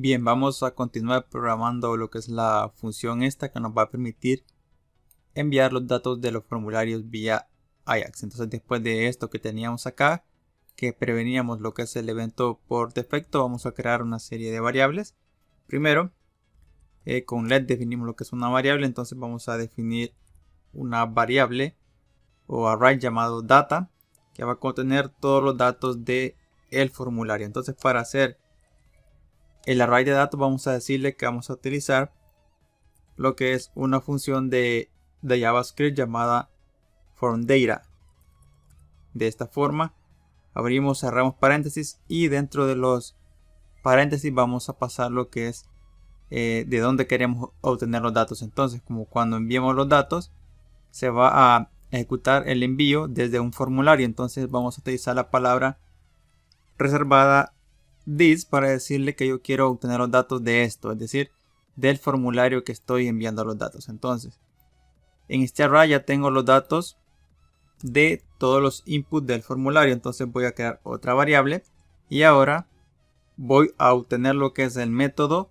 Bien, vamos a continuar programando lo que es la función esta que nos va a permitir enviar los datos de los formularios vía Ajax. Entonces, después de esto que teníamos acá, que preveníamos lo que es el evento por defecto, vamos a crear una serie de variables. Primero, con let definimos lo que es una variable, entonces vamos a definir una variable o array llamado data, que va a contener todos los datos del formulario. Entonces, para hacer el array de datos, vamos a decirle que vamos a utilizar lo que es una función de JavaScript llamada formData. De esta forma, abrimos, cerramos paréntesis y dentro de los paréntesis vamos a pasar lo que es de dónde queremos obtener los datos. Entonces, como cuando enviamos los datos, se va a ejecutar el envío desde un formulario. Entonces, vamos a utilizar la palabra reservada this para decirle que yo quiero obtener los datos de esto, es decir, del formulario que estoy enviando los datos. Entonces, en este array ya tengo los datos de todos los inputs del formulario. Entonces voy a crear otra variable y ahora voy a obtener lo que es el método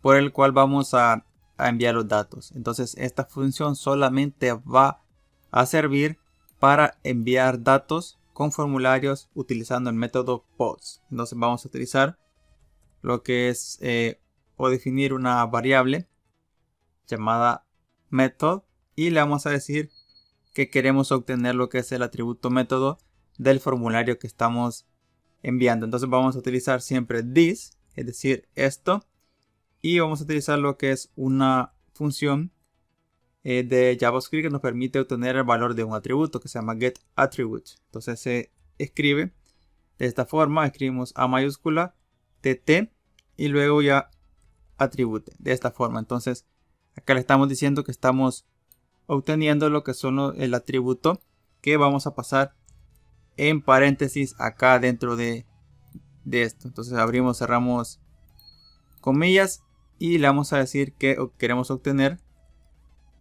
por el cual vamos a enviar los datos. Entonces esta función solamente va a servir para enviar datos con formularios utilizando el método post. Entonces vamos a utilizar lo que es o definir una variable llamada method y le vamos a decir que queremos obtener lo que es el atributo método del formulario que estamos enviando. Entonces vamos a utilizar siempre this, es decir, esto, y vamos a utilizar lo que es una función de JavaScript que nos permite obtener el valor de un atributo que se llama getAttribute. Entonces se escribe de esta forma, escribimos A mayúscula, TT y luego ya attribute, de esta forma. Entonces acá le estamos diciendo que estamos obteniendo lo que son el atributo que vamos a pasar en paréntesis acá dentro de esto. Entonces abrimos, cerramos comillas y le vamos a decir que queremos obtener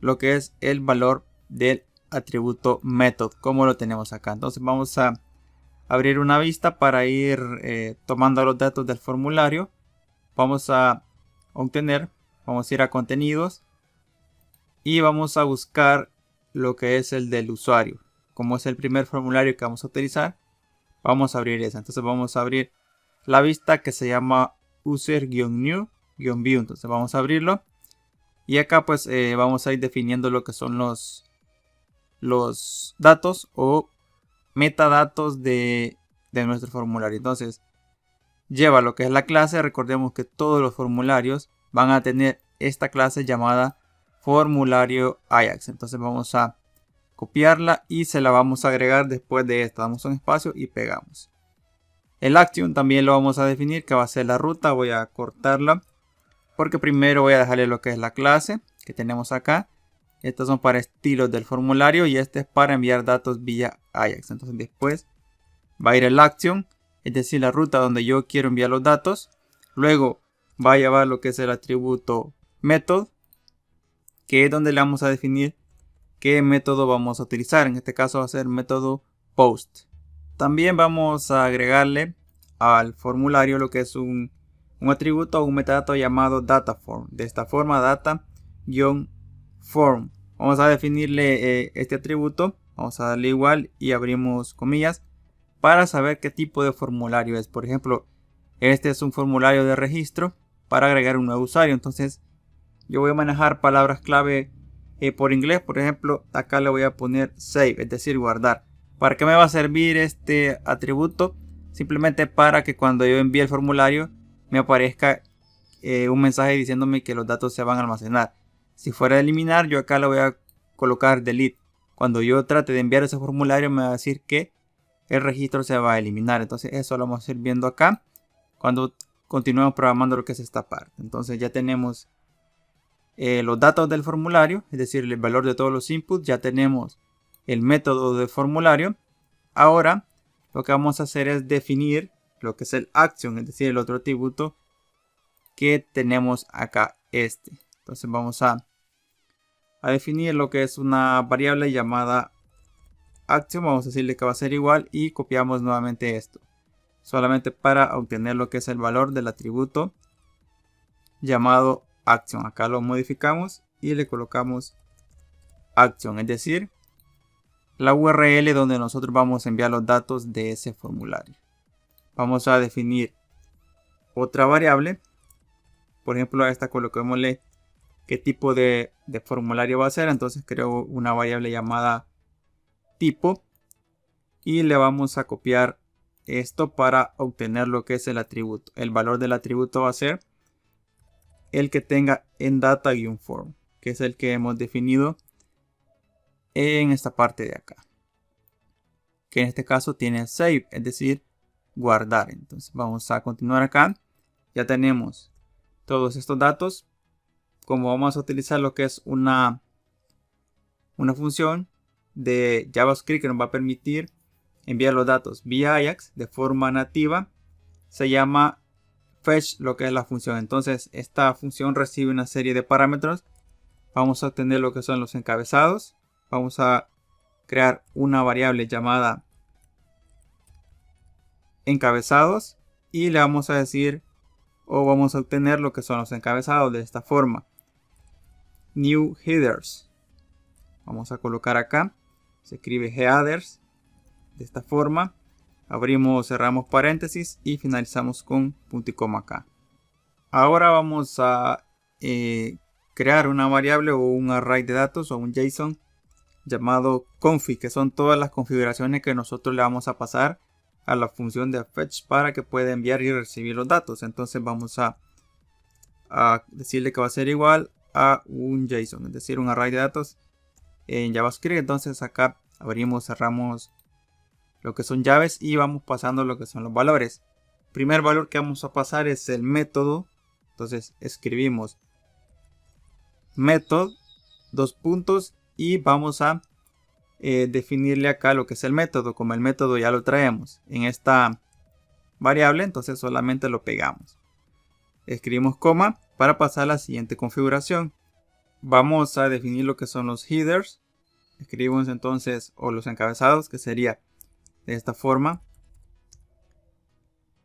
lo que es el valor del atributo method como lo tenemos acá. Entonces vamos a abrir una vista para ir tomando los datos del formulario. Vamos a obtener, vamos a ir a contenidos y vamos a buscar lo que es el del usuario. Como es el primer formulario que vamos a utilizar, vamos a abrir esa. Entonces vamos a abrir la vista que se llama user-new-view. Entonces vamos a abrirlo. Y acá pues vamos a ir definiendo lo que son los datos o metadatos de nuestro formulario. Entonces lleva lo que es la clase. Recordemos que todos los formularios van a tener esta clase llamada formulario Ajax. Entonces vamos a copiarla y se la vamos a agregar después de esto. Damos un espacio y pegamos. El action también lo vamos a definir, que va a ser la ruta. Voy a cortarla porque primero voy a dejarle lo que es la clase que tenemos acá. Estos son para estilos del formulario y este es para enviar datos vía Ajax. Entonces después va a ir el action, es decir, la ruta donde yo quiero enviar los datos. Luego va a llevar lo que es el atributo method, que es donde le vamos a definir qué método vamos a utilizar. En este caso va a ser método post. También vamos a agregarle al formulario lo que es un atributo o un metadato llamado dataForm. De esta forma, data-form. Vamos a definirle este atributo. Vamos a darle igual y abrimos comillas para saber qué tipo de formulario es. Por ejemplo, este es un formulario de registro para agregar un nuevo usuario. Entonces yo voy a manejar palabras clave por inglés. Por ejemplo, acá le voy a poner save, es decir, guardar. ¿Para qué me va a servir este atributo? Simplemente para que cuando yo envíe el formulario me aparezca un mensaje diciéndome que los datos se van a almacenar. Si fuera a eliminar, yo acá le voy a colocar delete. Cuando yo trate de enviar ese formulario me va a decir que el registro se va a eliminar. Entonces eso lo vamos a ir viendo acá cuando continuemos programando lo que es esta parte. Entonces ya tenemos los datos del formulario, es decir, el valor de todos los inputs. Ya tenemos el método del formulario. Ahora lo que vamos a hacer es definir lo que es el action, es decir, el otro atributo que tenemos acá, este. Entonces vamos a definir lo que es una variable llamada action. Vamos a decirle que va a ser igual y copiamos nuevamente esto, solamente para obtener lo que es el valor del atributo llamado action. Acá lo modificamos y le colocamos action, es decir, la URL donde nosotros vamos a enviar los datos de ese formulario. Vamos a definir otra variable. Por ejemplo, a esta coloquémosle qué tipo de formulario va a ser. Entonces creo una variable llamada tipo y le vamos a copiar esto para obtener lo que es el atributo. El valor del atributo va a ser el que tenga en data-form, que es el que hemos definido en esta parte de acá, que en este caso tiene save, es decir, guardar. Entonces vamos a continuar acá. Ya tenemos todos estos datos. Como vamos a utilizar lo que es una función de JavaScript que nos va a permitir enviar los datos vía Ajax de forma nativa, se llama fetch, lo que es la función. Entonces esta función recibe una serie de parámetros. Vamos a obtener lo que son los encabezados. Vamos a crear una variable llamada encabezados y le vamos a decir, o vamos a obtener lo que son los encabezados de esta forma. New headers. Vamos a colocar acá, se escribe headers de esta forma. Abrimos, cerramos paréntesis y finalizamos con punto y coma acá. Ahora vamos a crear una variable o un array de datos o un JSON llamado config, que son todas las configuraciones que nosotros le vamos a pasar a la función de fetch para que pueda enviar y recibir los datos. Entonces vamos a decirle que va a ser igual a un JSON, es decir, un array de datos en JavaScript. Entonces acá abrimos, cerramos lo que son llaves y vamos pasando lo que son los valores. Primer valor que vamos a pasar es el método. Entonces escribimos método, dos puntos, y vamos a definirle acá lo que es el método. Como el método ya lo traemos en esta variable, entonces solamente lo pegamos. Escribimos coma para pasar a la siguiente configuración. Vamos a definir lo que son los headers. Escribimos entonces, o los encabezados, que sería de esta forma,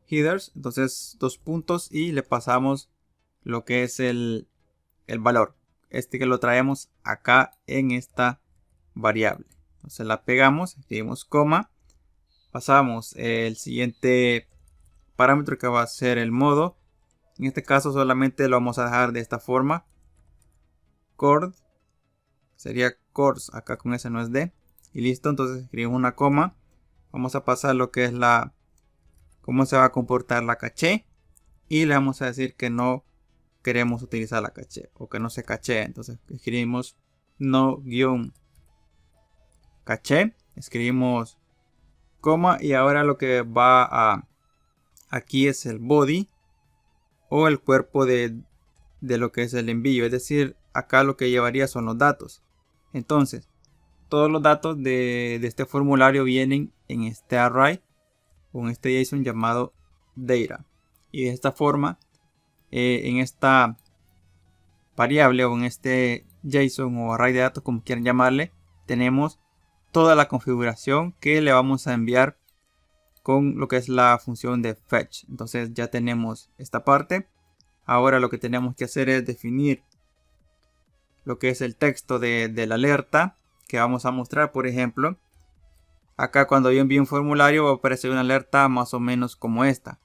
headers. Entonces dos puntos y le pasamos lo que es el valor, que lo traemos acá en esta variable. Entonces la pegamos, escribimos coma, pasamos el siguiente parámetro que va a ser el modo. En este caso solamente lo vamos a dejar de esta forma. Cord sería course, acá con ese no es D, y listo. Entonces escribimos una coma. Vamos a pasar lo que es cómo se va a comportar la caché, y le vamos a decir que no queremos utilizar la caché o que no se caché. Entonces escribimos no guión caché, escribimos coma, y ahora lo que va aquí es el body o el cuerpo de lo que es el envío, es decir, acá lo que llevaría son los datos. Entonces todos los datos de este formulario vienen en este array o en este JSON llamado data, y de esta forma en esta variable o en este JSON o array de datos, como quieran llamarle, tenemos toda la configuración que le vamos a enviar con lo que es la función de fetch. Entonces ya tenemos esta parte. Ahora lo que tenemos que hacer es definir lo que es el texto de la alerta que vamos a mostrar. Por ejemplo, acá cuando yo envío un formulario va a aparecer una alerta más o menos como esta,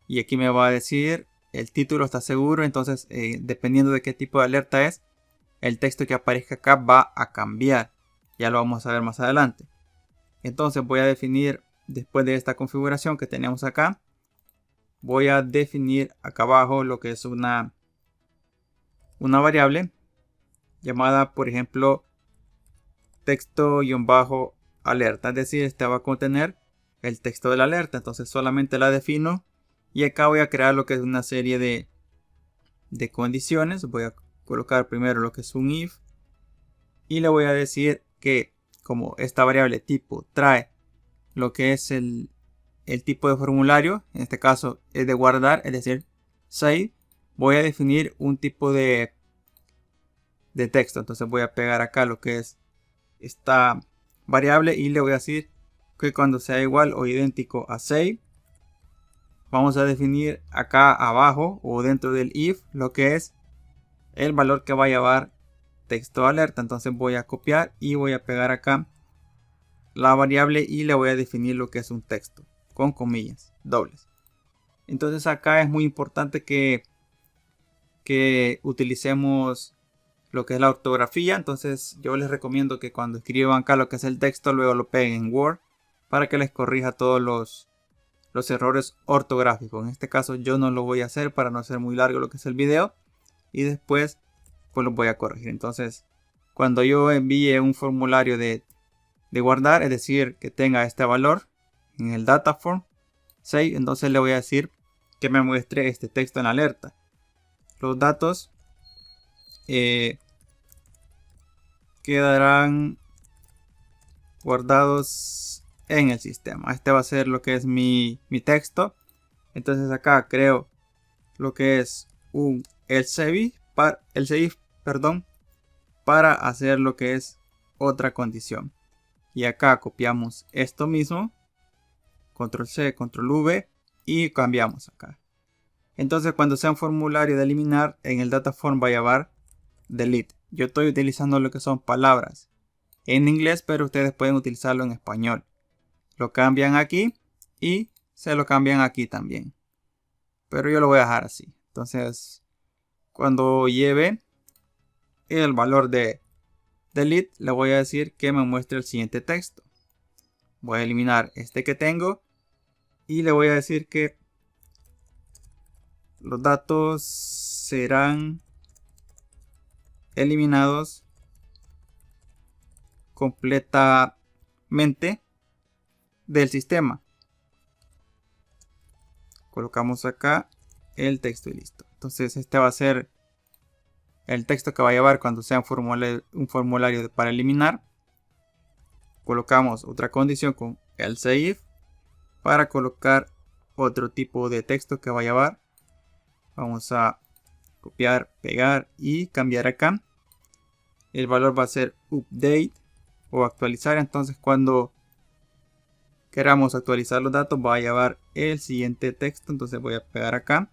y aquí me va a decir el título está seguro. Entonces dependiendo de qué tipo de alerta es, el texto que aparezca acá va a cambiar. Ya lo vamos a ver más adelante. Entonces voy a definir, después de esta configuración que tenemos acá, voy a definir acá abajo lo que es una variable llamada, por ejemplo, texto-alerta, es decir, esta va a contener el texto de la alerta. Entonces solamente la defino, y acá voy a crear lo que es una serie de condiciones. Voy a colocar primero lo que es un if, y le voy a decir que como esta variable tipo trae lo que es el tipo de formulario, en este caso es de guardar, es decir, save, voy a definir un tipo de texto. Entonces voy a pegar acá lo que es esta variable y le voy a decir que cuando sea igual o idéntico a save, vamos a definir acá abajo o dentro del if lo que es el valor que va a llevar texto alerta. Entonces voy a copiar y voy a pegar acá la variable y le voy a definir lo que es un texto con comillas dobles. Entonces acá es muy importante que utilicemos lo que es la ortografía. Entonces yo les recomiendo que cuando escriban acá lo que es el texto, luego lo peguen en Word para que les corrija todos los errores ortográficos. En este caso yo no lo voy a hacer para no hacer muy largo lo que es el video, y después pues lo voy a corregir. Entonces cuando yo envíe un formulario de guardar, es decir, que tenga este valor en el data form save, entonces le voy a decir que me muestre este texto en alerta. Los datos quedarán guardados en el sistema. Este va a ser lo que es mi texto. Entonces acá creo lo que es un else if para hacer lo que es otra condición. Y acá copiamos esto mismo, control C, control V, y cambiamos acá. Entonces cuando sea un formulario de eliminar, en el data form va a llevar delete. Yo estoy utilizando lo que son palabras en inglés, pero ustedes pueden utilizarlo en español. Lo cambian aquí y se lo cambian aquí también, pero yo lo voy a dejar así. Entonces cuando lleve el valor de delete, le voy a decir que me muestre el siguiente texto. Voy a eliminar este que tengo y le voy a decir que los datos serán eliminados completamente del sistema. Colocamos acá el texto y listo. Entonces este va a ser el texto que va a llevar cuando sea un formulario para eliminar. Colocamos otra condición con else if para colocar otro tipo de texto que va a llevar. Vamos a copiar, pegar y cambiar acá. El valor va a ser update o actualizar. Entonces cuando queramos actualizar los datos va a llevar el siguiente texto. Entonces voy a pegar acá.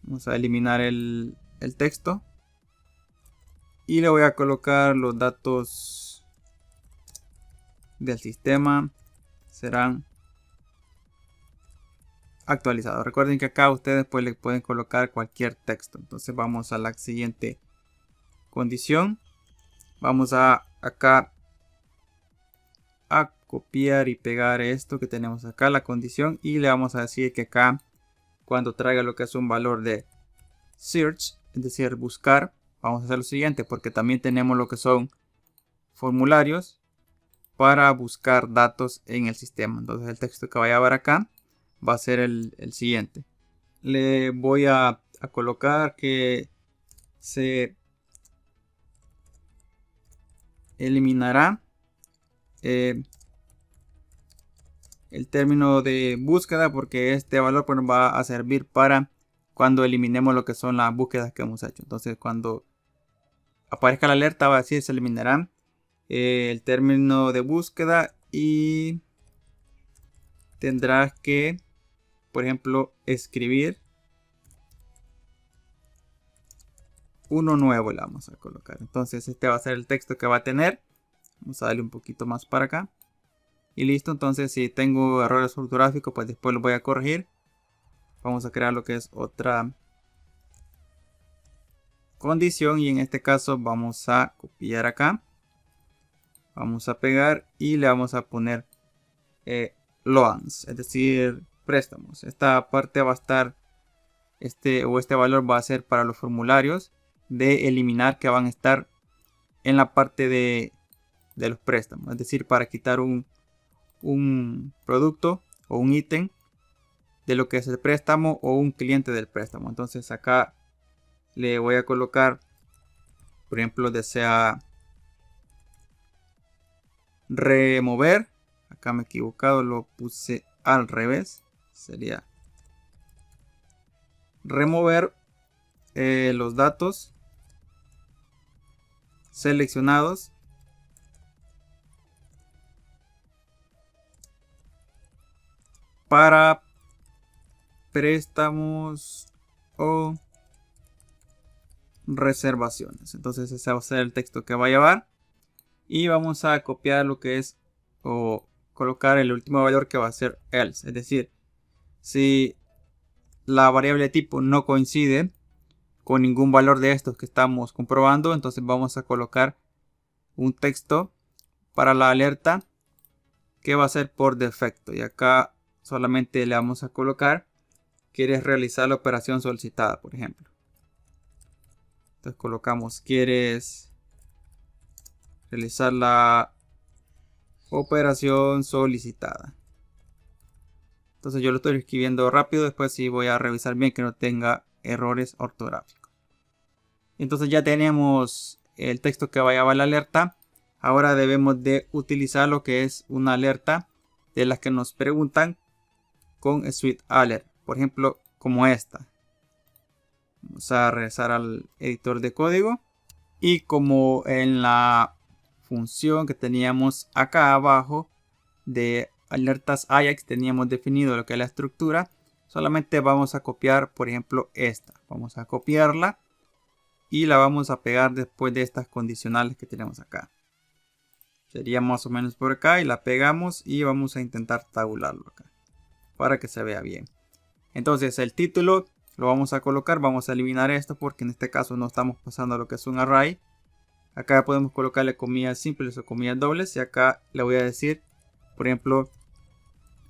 Vamos a eliminar el texto y le voy a colocar los datos del sistema serán actualizados. Recuerden que acá ustedes pues le pueden colocar cualquier texto. Entonces vamos a la siguiente condición. Vamos a acá a copiar y pegar esto que tenemos acá, la condición, y le vamos a decir que acá cuando traiga lo que es un valor de search, es decir, buscar, vamos a hacer lo siguiente, porque también tenemos lo que son formularios para buscar datos en el sistema. Entonces el texto que vaya a ver acá va a ser el siguiente. Le voy a colocar que se eliminará el término de búsqueda, porque este valor pues, va a servir para cuando eliminemos lo que son las búsquedas que hemos hecho. Entonces cuando aparezca la alerta va a decir se eliminará el término de búsqueda y tendrás que, por ejemplo, escribir uno nuevo. Le vamos a colocar. Entonces este va a ser el texto que va a tener. Vamos a darle un poquito más para acá. Y listo. Entonces si tengo errores ortográficos pues después los voy a corregir. Vamos a crear lo que es otra condición. Y en este caso vamos a copiar acá. Vamos a pegar y le vamos a poner loans, es decir, préstamos. Esta parte va a estar, este valor va a ser para los formularios de eliminar que van a estar en la parte de los préstamos. Es decir, para quitar un producto o un ítem de lo que es el préstamo o un cliente del préstamo. Entonces acá le voy a colocar, por ejemplo, desea remover. Acá me he equivocado, lo puse al revés. Sería remover los datos seleccionados para préstamos o reservaciones. Entonces ese va a ser el texto que va a llevar. Y vamos a copiar lo que es o colocar el último valor que va a ser else. Es decir, si la variable tipo no coincide con ningún valor de estos que estamos comprobando, entonces vamos a colocar un texto para la alerta que va a ser por defecto. Y acá solamente le vamos a colocar: ¿quieres realizar la operación solicitada? Por ejemplo. Entonces colocamos: ¿quieres realizar la operación solicitada? Entonces yo lo estoy escribiendo rápido. Después sí voy a revisar bien que no tenga errores ortográficos. Entonces ya tenemos el texto que va a llevar la alerta. Ahora debemos de utilizar lo que es una alerta de las que nos preguntan con SweetAlert. Por ejemplo, como esta. Vamos a regresar al editor de código. Y como en la función que teníamos acá abajo de alertas Ajax teníamos definido lo que es la estructura, solamente vamos a copiar, por ejemplo, esta. Vamos a copiarla y la vamos a pegar después de estas condicionales que tenemos acá. Sería más o menos por acá y la pegamos y vamos a intentar tabularlo acá para que se vea bien. Entonces el título lo vamos a colocar, vamos a eliminar esto porque en este caso no estamos pasando a lo que es un array. Acá podemos colocarle comillas simples o comillas dobles y acá le voy a decir, por ejemplo,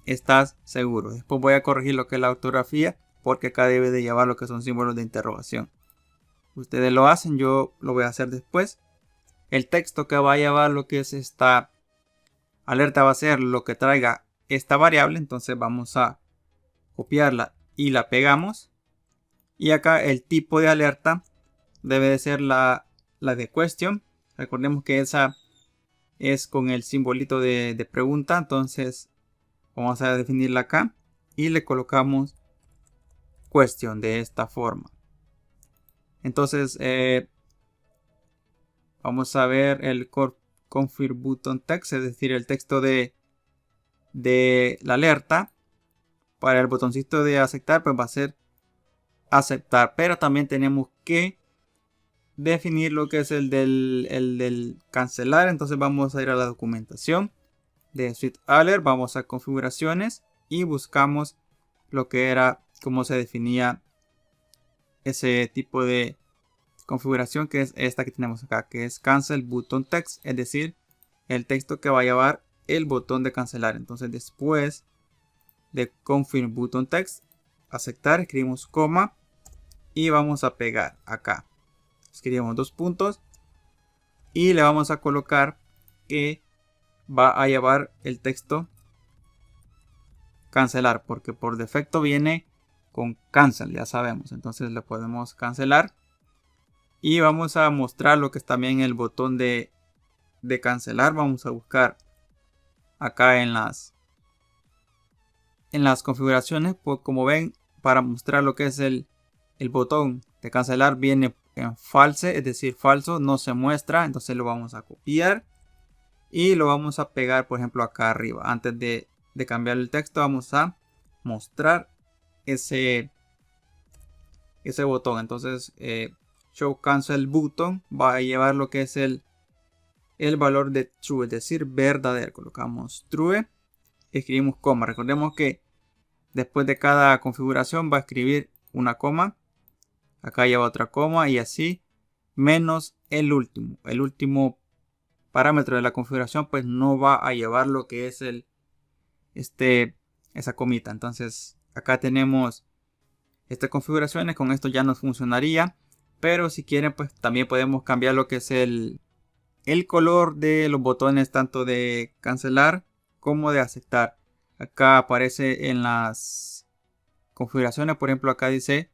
¿estás seguro? Después voy a corregir lo que es la ortografía porque acá debe de llevar lo que son símbolos de interrogación. Ustedes lo hacen, yo lo voy a hacer después. El texto que va a llevar lo que es esta alerta va a ser lo que traiga esta variable. Entonces vamos a copiarla y la pegamos. Y acá el tipo de alerta debe de ser la de question. Recordemos que esa es con el simbolito de pregunta. Entonces vamos a definirla acá y le colocamos question de esta forma. Entonces vamos a ver el confirm button text, es decir, el texto de la alerta. Para el botoncito de aceptar, pues va a ser aceptar, pero también tenemos que definir lo que es el del cancelar. Entonces vamos a ir a la documentación de SweetAlert, vamos a configuraciones y buscamos lo que era, cómo se definía ese tipo de configuración, que es esta que tenemos acá, que es cancel button text, es decir, el texto que va a llevar el botón de cancelar. Entonces después de confirm button text, aceptar, escribimos coma y vamos a pegar acá. Escribimos dos puntos y le vamos a colocar que va a llevar el texto cancelar, porque por defecto viene con cancel, ya sabemos. Entonces le podemos cancelar y vamos a mostrar lo que es también el botón de cancelar. Vamos a buscar acá en las configuraciones, pues como ven, para mostrar lo que es el botón de cancelar viene en false, es decir, falso, no se muestra. Entonces lo vamos a copiar y lo vamos a pegar, por ejemplo, acá arriba. Antes de cambiar el texto, vamos a mostrar ese botón. Entonces show cancel button va a llevar lo que es el valor de true, es decir, verdadero. Colocamos true, escribimos coma. Recordemos que después de cada configuración va a escribir una coma. Acá lleva otra coma y así, menos el último parámetro de la configuración, pues no va a llevar lo que es esa comita. Entonces acá tenemos estas configuraciones. Con esto ya nos funcionaría, pero si quieren, pues también podemos cambiar lo que es el color de los botones, tanto de cancelar como de aceptar. Acá aparece en las configuraciones, por ejemplo, acá dice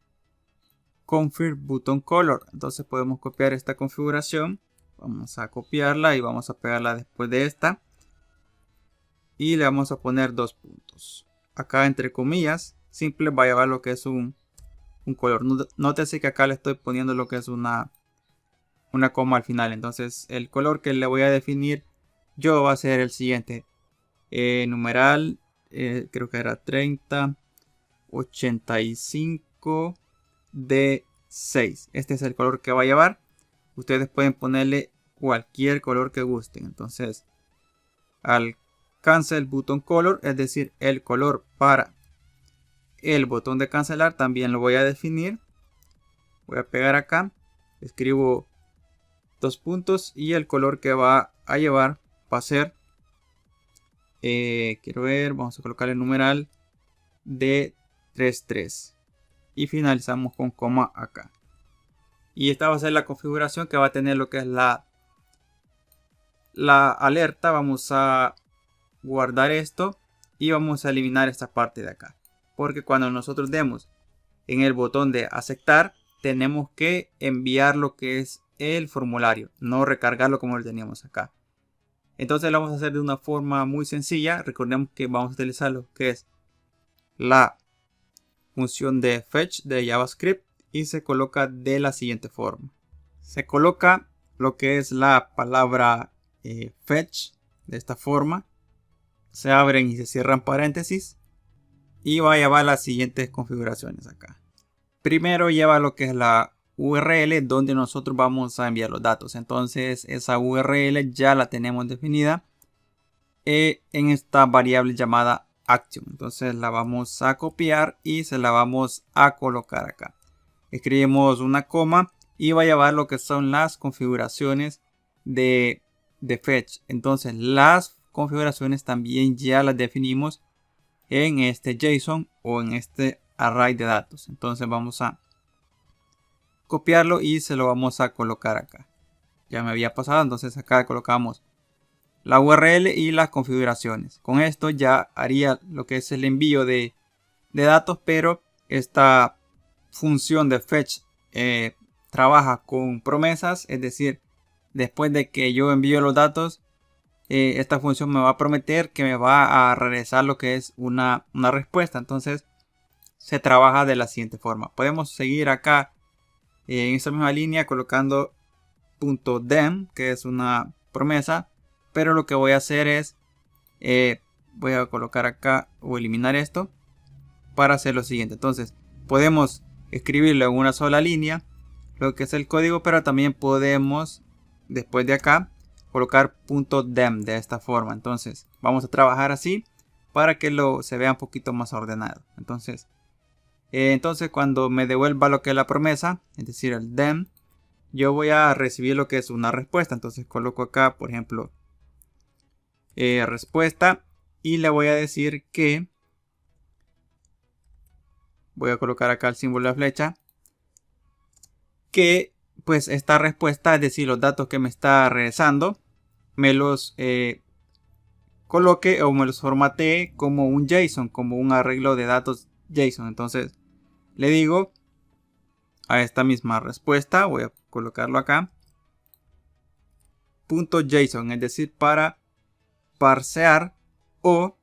confirm button color. Entonces podemos copiar esta configuración, vamos a copiarla y vamos a pegarla después de esta y le vamos a poner dos puntos. Acá entre comillas simple va a llevar lo que es un color. Nótese que acá le estoy poniendo lo que es una coma al final. Entonces el color que le voy a definir yo va a ser el siguiente: numeral, creo que era 30, 85D6. Este es el color que va a llevar. Ustedes pueden ponerle cualquier color que gusten. Entonces, al cancel button color, es decir, el color para el botón de cancelar, también lo voy a definir. Voy a pegar acá, escribo 2 puntos y el color que va a llevar va a ser, quiero ver, vamos a colocar el numeral de 33 y finalizamos con coma acá. Y esta va a ser la configuración que va a tener lo que es la alerta. Vamos a guardar esto y vamos a eliminar esta parte de acá, porque cuando nosotros demos en el botón de aceptar, tenemos que enviar lo que es el formulario, no recargarlo como lo teníamos acá. Entonces lo vamos a hacer de una forma muy sencilla. Recordemos que vamos a utilizar lo que es la función de fetch de JavaScript y se coloca de la siguiente forma. Se coloca lo que es la palabra fetch de esta forma. Se abren y se cierran paréntesis y va a llevar las siguientes configuraciones acá. Primero lleva lo que es la URL donde nosotros vamos a enviar los datos. Entonces esa URL ya la tenemos definida en esta variable llamada action. Entonces la vamos a copiar y se la vamos a colocar acá. Escribimos una coma y va a llevar lo que son las configuraciones de fetch. Entonces las configuraciones también ya las definimos en este JSON o en este array de datos. Entonces vamos a copiarlo y se lo vamos a colocar acá. Ya me había pasado, entonces acá colocamos la URL y las configuraciones. Con esto ya haría lo que es el envío de datos, pero esta función de fetch trabaja con promesas, es decir, después de que yo envío los datos, esta función me va a prometer que me va a regresar lo que es una respuesta. Entonces se trabaja de la siguiente forma. Podemos seguir acá en esta misma línea colocando .dem, que es una promesa, pero lo que voy a hacer es voy a colocar acá o eliminar esto para hacer lo siguiente. Entonces podemos escribirlo en una sola línea lo que es el código, pero también podemos después de acá colocar .dem de esta forma. Entonces vamos a trabajar así para que se vea un poquito más ordenado. Entonces cuando me devuelva lo que es la promesa, es decir el dem, yo voy a recibir lo que es una respuesta. Entonces coloco acá, por ejemplo, respuesta, y le voy a decir que voy a colocar acá el símbolo de flecha, que pues esta respuesta, es decir, los datos que me está regresando, me los coloque o me los formatee como un JSON, como un arreglo de datos JSON. Entonces le digo a esta misma respuesta, voy a colocarlo acá, .json, es decir, para parsear o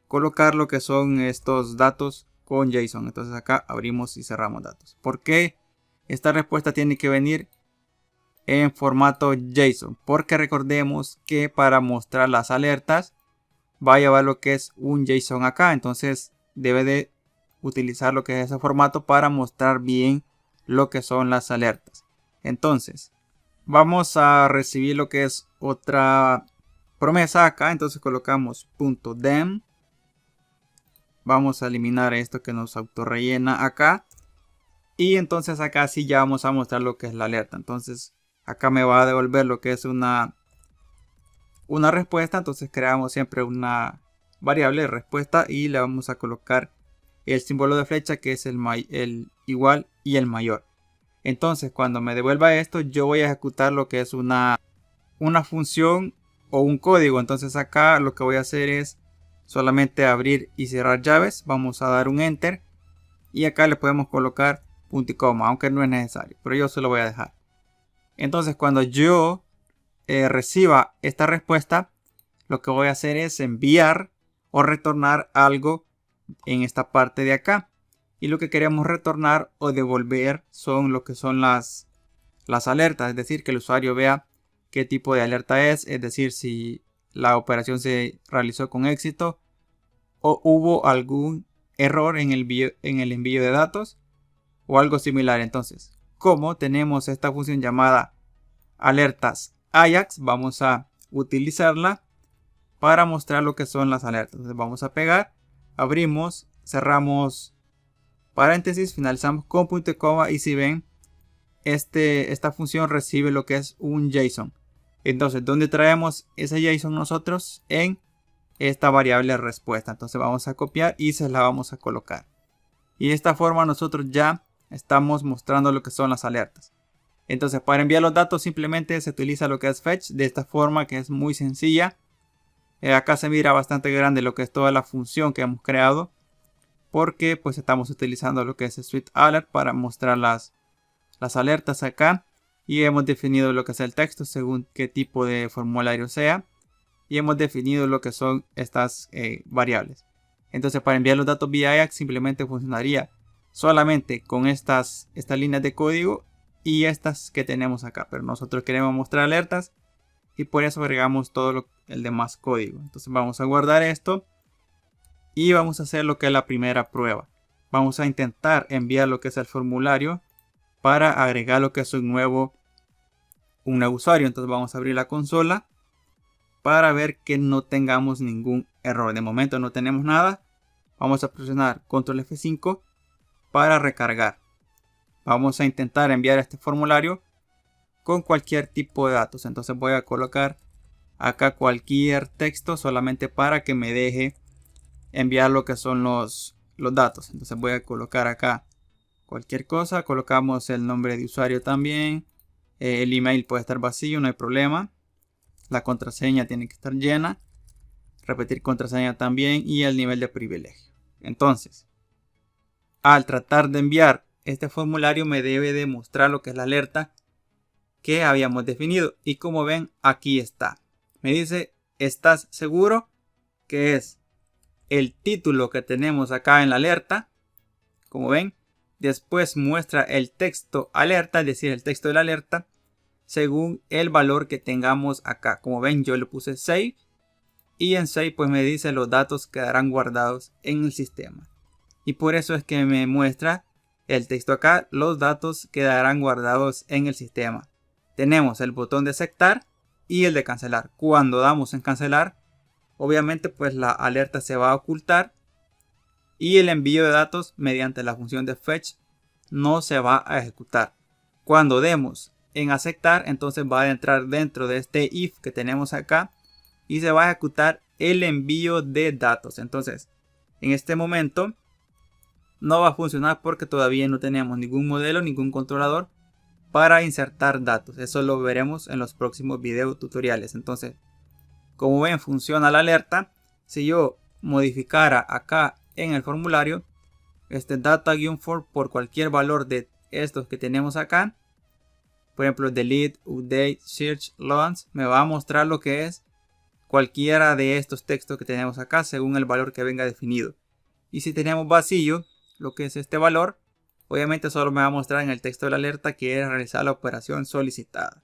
colocar lo que son estos datos con JSON. Entonces acá abrimos y cerramos datos. ¿Por qué esta respuesta tiene que venir en formato JSON? Porque recordemos que para mostrar las alertas va a llevar lo que es un JSON acá. Entonces debe de utilizar lo que es ese formato para mostrar bien lo que son las alertas. Entonces vamos a recibir lo que es otra promesa acá. Entonces colocamos .dem. Vamos a eliminar esto que nos autorrellena acá. Y entonces acá sí ya vamos a mostrar lo que es la alerta. Entonces acá me va a devolver lo que es una respuesta. Entonces creamos siempre una variable de respuesta y le vamos a colocar el símbolo de flecha, que es el igual y el mayor. Entonces cuando me devuelva esto, yo voy a ejecutar lo que es una función o un código. Entonces acá lo que voy a hacer es solamente abrir y cerrar llaves. Vamos a dar un enter y acá le podemos colocar punto y coma, aunque no es necesario, pero yo se lo voy a dejar. Entonces cuando yo reciba esta respuesta, lo que voy a hacer es enviar o retornar algo en esta parte de acá, y lo que queremos retornar o devolver son lo que son las alertas, es decir, que el usuario vea qué tipo de alerta es decir, si la operación se realizó con éxito o hubo algún error en el envío de datos o algo similar. Entonces, como tenemos esta función llamada alertas Ajax, vamos a utilizarla para mostrar lo que son las alertas. Entonces vamos a pegar, abrimos, cerramos paréntesis, finalizamos con punto y coma, y si ven, esta función recibe lo que es un JSON. Entonces, ¿dónde traemos ese JSON nosotros? En esta variable respuesta. Entonces vamos a copiar y se la vamos a colocar. Y de esta forma nosotros ya estamos mostrando lo que son las alertas. Entonces, para enviar los datos simplemente se utiliza lo que es fetch, de esta forma, que es muy sencilla. Acá se mira bastante grande lo que es toda la función que hemos creado, porque pues estamos utilizando lo que es Swift Alert para mostrar las alertas acá, y hemos definido lo que es el texto según qué tipo de formulario sea, y hemos definido lo que son estas variables. Entonces, para enviar los datos vía Ajax simplemente funcionaría solamente con estas líneas de código y estas que tenemos acá, pero nosotros queremos mostrar alertas y por eso agregamos todo el demás código. Entonces vamos a guardar esto y vamos a hacer lo que es la primera prueba. Vamos a intentar enviar lo que es el formulario para agregar lo que es un nuevo usuario. Entonces vamos a abrir la consola para ver que no tengamos ningún error. De momento no tenemos nada. Vamos a presionar control F5 para recargar. Vamos a intentar enviar este formulario con cualquier tipo de datos. Entonces voy a colocar acá cualquier texto solamente para que me deje enviar lo que son los datos. Entonces voy a colocar acá cualquier cosa. Colocamos el nombre de usuario también. El email puede estar vacío, no hay problema. La contraseña tiene que estar llena. Repetir contraseña también y el nivel de privilegio. Entonces, al tratar de enviar este formulario me debe de mostrar lo que es la alerta que habíamos definido. Y como ven, aquí está. Me dice, ¿estás seguro? Que es el título que tenemos acá en la alerta. Como ven, después muestra el texto alerta, es decir, el texto de la alerta, según el valor que tengamos acá. Como ven, yo le puse save. Y en save pues me dice los datos quedarán guardados en el sistema. Y por eso es que me muestra el texto acá. Los datos quedarán guardados en el sistema. Tenemos el botón de aceptar y el de cancelar. Cuando damos en cancelar, obviamente pues la alerta se va a ocultar y el envío de datos mediante la función de fetch no se va a ejecutar. Cuando demos en aceptar, entonces va a entrar dentro de este if que tenemos acá y se va a ejecutar el envío de datos. Entonces, en este momento no va a funcionar porque todavía no tenemos ningún modelo, ningún controlador para insertar datos. Eso lo veremos en los próximos videos tutoriales. Entonces, como ven, funciona la alerta. Si yo modificara acá en el formulario este data-for por cualquier valor de estos que tenemos acá, por ejemplo delete, update, search, launch, me va a mostrar lo que es cualquiera de estos textos que tenemos acá según el valor que venga definido. Y si tenemos vacío, lo que es este valor, obviamente solo me va a mostrar en el texto de la alerta que es realizar la operación solicitada.